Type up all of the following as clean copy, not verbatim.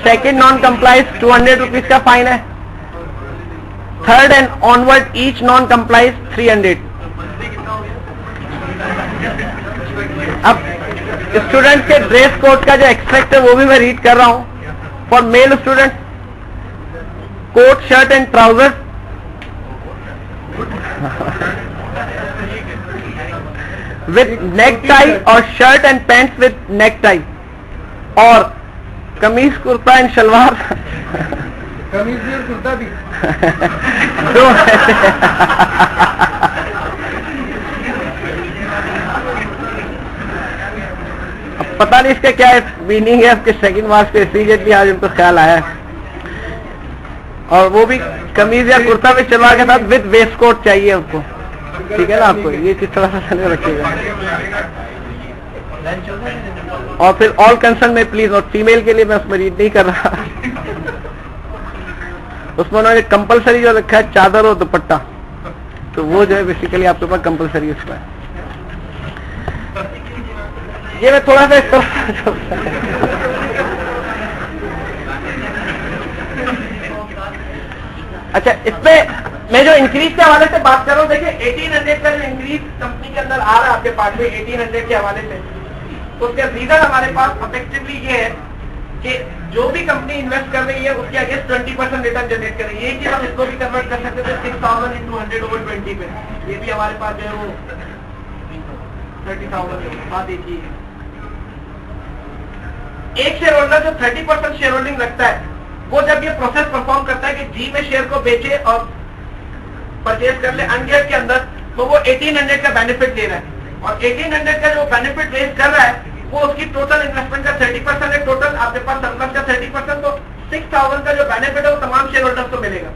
Second non complies 200 rupees का fine है, third and onward each non complies 300। अब student के ड्रेस कोड का जो एक्सट्रैक्ट है वो भी मैं रीड कर रहा हूं। For male student, coat shirt and trouser with neck tie और shirt and pants with neck tie, और कमीज कुर्ता एंड शलवार कमीज भी और कुर्ता भी दो अब पता नहीं इसका क्या मीनिंग है। आपके सेकंड मार्क्स पे इसीलिए आज उनको ख्याल आया है। और वो भी कमीज या कुर्ता में शलवार के साथ विद वेस्ट कोट चाहिए उनको, ठीक है ना। आपको ये किस तरह से समझ रखिएगा। और फिर ऑल कंसर्न में प्लीज, और फीमेल के लिए मैं उसमें रीड नहीं कर रहा, उसमें उन्होंने कंपलसरी जो रखा है चादर और दुपट्टा, तो वो जो है बेसिकली आपके पास कंपलसरी उसमें है। ये मैं थोड़ा सा अच्छा, इसमें मैं जो इंक्रीज के हवाले से बात कर रहा हूँ, देखिए 1800 का जो इंक्रीज कंपनी के अंदर आ रहा है आपके पास में 1800 के हवाले से, तो उसका रीजन हमारे पास इफेक्टिवली ये है कि जो भी कंपनी इन्वेस्ट कर रही है उसके अगेंस्ट 20% रिटर्न जनरेट कर रही है। कि हम इसको भी कन्वर्ट कर सकते थे 6000 into 100/20 पे, ये भी हमारे पास जो है वो 30,000 बात एक ही है। एक शेयर होल्डर जो 30% शेयर होल्डिंग रखता है, वो जब ये प्रोसेस परफॉर्म करता है कि जी में शेयर को बेचे और परचेज कर ले अनगेट के अंदर, तो वो 1800 का बेनिफिट ले रहा है। और 1800 का जो बेनिफिट रेज कर रहा है वो उसकी टोटल इन्वेस्टमेंट का 30% है। टोटल आपके पास सरप्लस का 30%, तो 6000 का जो बेनिफिट है वो तमाम शेयर होल्डर्स को मिलेगा।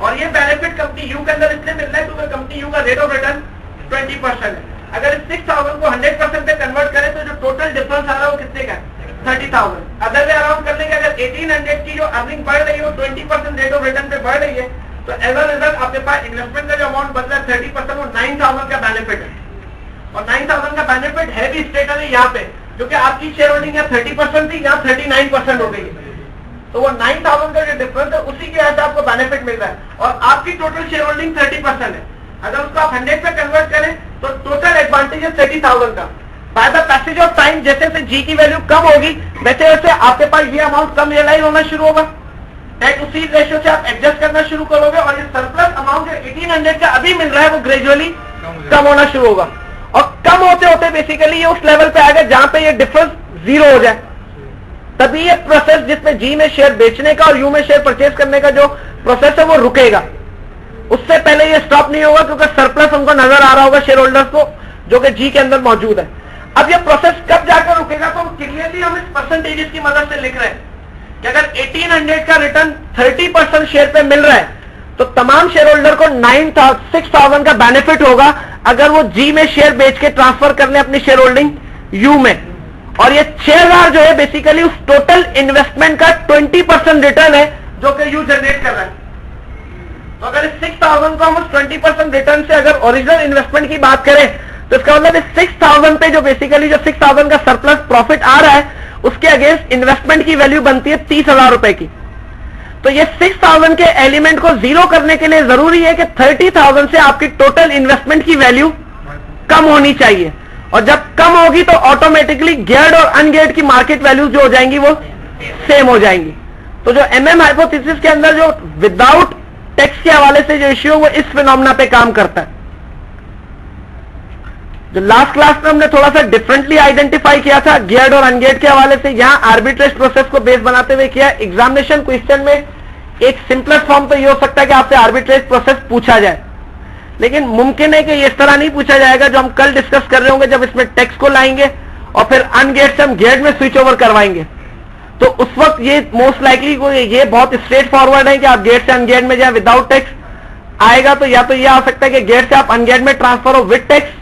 और ये बेनिफिट कंपनी यू के अंदर इसलिए मिल रहा है क्योंकि कंपनी यू का रेट ऑफ रिटर्न 20% है। अगर इस 6000 को 100% पे कन्वर्ट करें तो जो टोटल डिफरेंस आ रहा है वो कितने का है? 30,000। अदर वे अराउंड करने के अगर 1800 की जो अर्निंग बढ़ रही है वो 20% रेट ऑफ रिटर्न पे बढ़ रही है, तो एज अ रिजल्ट आपके पास इन्वेस्टमेंट का जो अमाउंट बदला है 30%, वो 9000 का बेनिफिट है। और 9000 का बेनिफिट है भी स्टेटस है यहाँ पे, क्योंकि आपकी शेयर होल्डिंग यहाँ 30% थी, यहाँ 39% हो गई है। तो वो 9000 का जो डिफरेंस है उसी के वजह से आपको बेनिफिट मिल रहा है। और आपकी टोटल शेयर होल्डिंग 30% है। अगर उसको आप 100 पे कन्वर्ट करें तो टोटल एडवांटेज है 30,000 का। By the passage of time जैसे जैसे जी की वैल्यू कम होगी वैसे वैसे आपके पास ये अमाउंट कम रियलाइज होना शुरू होगा, एंड उसी रेशियो से आप एडजस्ट करना शुरू करोगे और ये सरप्लस अमाउंट जो 1800 का अभी मिल रहा है वो ग्रेजुअली कम होना शुरू होगा। और कम होते होते बेसिकली ये उस लेवल पे आएगा जहां पे ये डिफरेंस 0 हो जाए, तभी ये प्रोसेस जिसमें जी में शेयर बेचने का और यू में शेयर परचेज करने का जो प्रोसेस है वो रुकेगा। उससे पहले ये स्टॉप नहीं होगा क्योंकि सरप्लस हमको नजर आ रहा होगा शेयर होल्डर्स को जो कि जी के अंदर मौजूद है। अब ये प्रोसेस कब जाकर रुकेगा, तो क्लियरली हम इस परसेंटेजेस की मदद से लिख रहे हैं कि अगर 1800 का रिटर्न 30% शेयर पे मिल रहा है तो तमाम शेयर होल्डर को 6000 का बेनिफिट होगा अगर वो जी में शेयर बेच के ट्रांसफर कर ले अपनी शेयर होल्डिंग यू में। और ये 6000 जो है बेसिकली उस टोटल इन्वेस्टमेंट का 20% रिटर्न है जो कि यू जनरेट कर रहा है। तो अगर इस 6000 को हम उस 20% रिटर्न से अगर ओरिजिनल इन्वेस्टमेंट की बात करें तो इसका मतलब इस 6000 पे जो बेसिकली जो 6000 का सरप्लस प्रॉफिट आ रहा है उसके अगेंस्ट इन्वेस्टमेंट की वैल्यू बनती है 30,000 रुपए की। तो ये 6000 के एलिमेंट को जीरो करने के लिए जरूरी है कि 30,000 से आपकी टोटल इन्वेस्टमेंट की वैल्यू कम होनी चाहिए। और जब कम होगी तो ऑटोमेटिकली गियर्ड और अनगियर्ड की मार्केट वैल्यूज जो हो जाएंगी वो सेम हो जाएंगी। तो जो एमएम हाइपोथेसिस के अंदर जो विदाउट टैक्स के हवाले से जो इश्यू है वो इस फिनोमेना पे काम करता है। जो लास्ट क्लास में हमने थोड़ा सा डिफरेंटली आइडेंटिफाई किया था गियर्ड और अनगियर्ड के हवाले से, यहां आर्बिट्रेज प्रोसेस को बेस बनाते हुए किया। एग्जामिनेशन क्वेश्चन में एक सिंपलेस्ट फॉर्म तो ये हो सकता है कि आपसे आर्बिट्रेज प्रोसेस पूछा जाए, लेकिन मुमकिन है कि ये इस तरह नहीं पूछा जाएगा जो हम कल डिस्कस कर रहे होंगे जब इसमें टैक्स को लाएंगे और फिर अनगियर्ड से हम गियर्ड में स्विच ओवर करवाएंगे। तो उस वक्त ये मोस्ट लाइकली ये बहुत स्ट्रेट फॉरवर्ड है कि आप गियर्ड से अनगियर्ड में जाए विदाउट टैक्स आएगा, तो या तो ये आ सकता है कि गियर्ड से आप अनगियर्ड में ट्रांसफर हो विद टैक्स,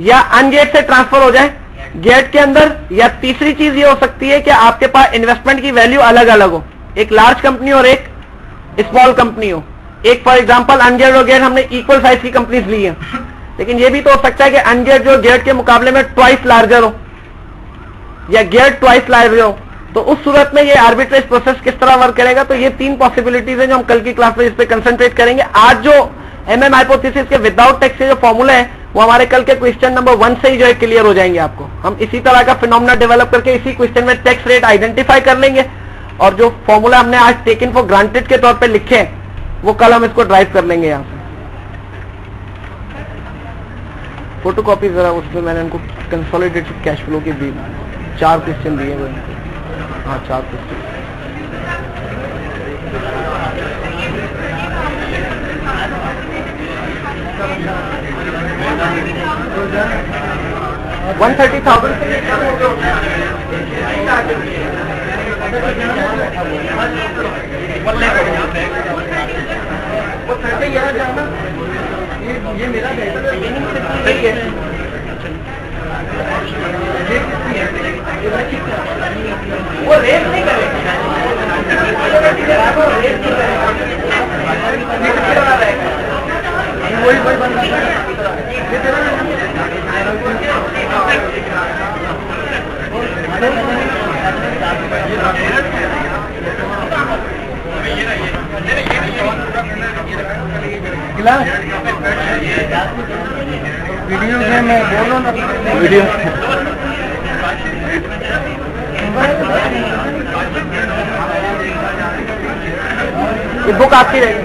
या अनगियर्ड से ट्रांसफर हो जाए गियर्ड के अंदर, या तीसरी चीज ये हो सकती है कि आपके पास इन्वेस्टमेंट की वैल्यू अलग अलग हो, एक लार्ज कंपनी और एक स्मॉल कंपनी हो। एक फॉर एग्जांपल अनगियर्ड और गियर्ड हमने इक्वल साइज की कंपनीज ली है, लेकिन ये भी तो हो सकता है कि अनगियर्ड जो गियर्ड के मुकाबले में ट्वाइस लार्जर हो या गियर्ड ट्वाइस लार्जर हो, तो उस सूरत में ये आर्बिट्रेज प्रोसेस किस तरह वर्क करेगा, तो ये 3 पॉसिबिलिटीज है जो हम कल की क्लास में इस पे कंसंट्रेट करेंगे। आज जो एमएम हाइपोथेसिस के विदाउट टेक्स्ट के जो फॉर्मूले है वो हमारे कल के क्वेश्चन नंबर 1 से ही जो है क्लियर हो जाएंगे आपको। हम इसी तरह का फिनोमेना डेवलप करके इसी क्वेश्चन में टैक्स रेट आइडेंटिफाई कर लेंगे और जो फॉर्मूला हमने आज टेकन फॉर ग्रांटेड के तौर पे लिखे हैं वो कल हम इसको ड्राइव कर लेंगे। यहाँ से फोटो कॉपी जरा, उसमें मैंने उनको कंसोलिडेटेड कैश फ्लो के दी 4 क्वेश्चन दिए हुए। हाँ 4 क्वेश्चन। $130,000 से ये मेरा वो रेट नहीं करेगा, वही बंदा वीडियो में मैं बोल रहा हूँ ना, वीडियो ये बुक आपकी रहेगी।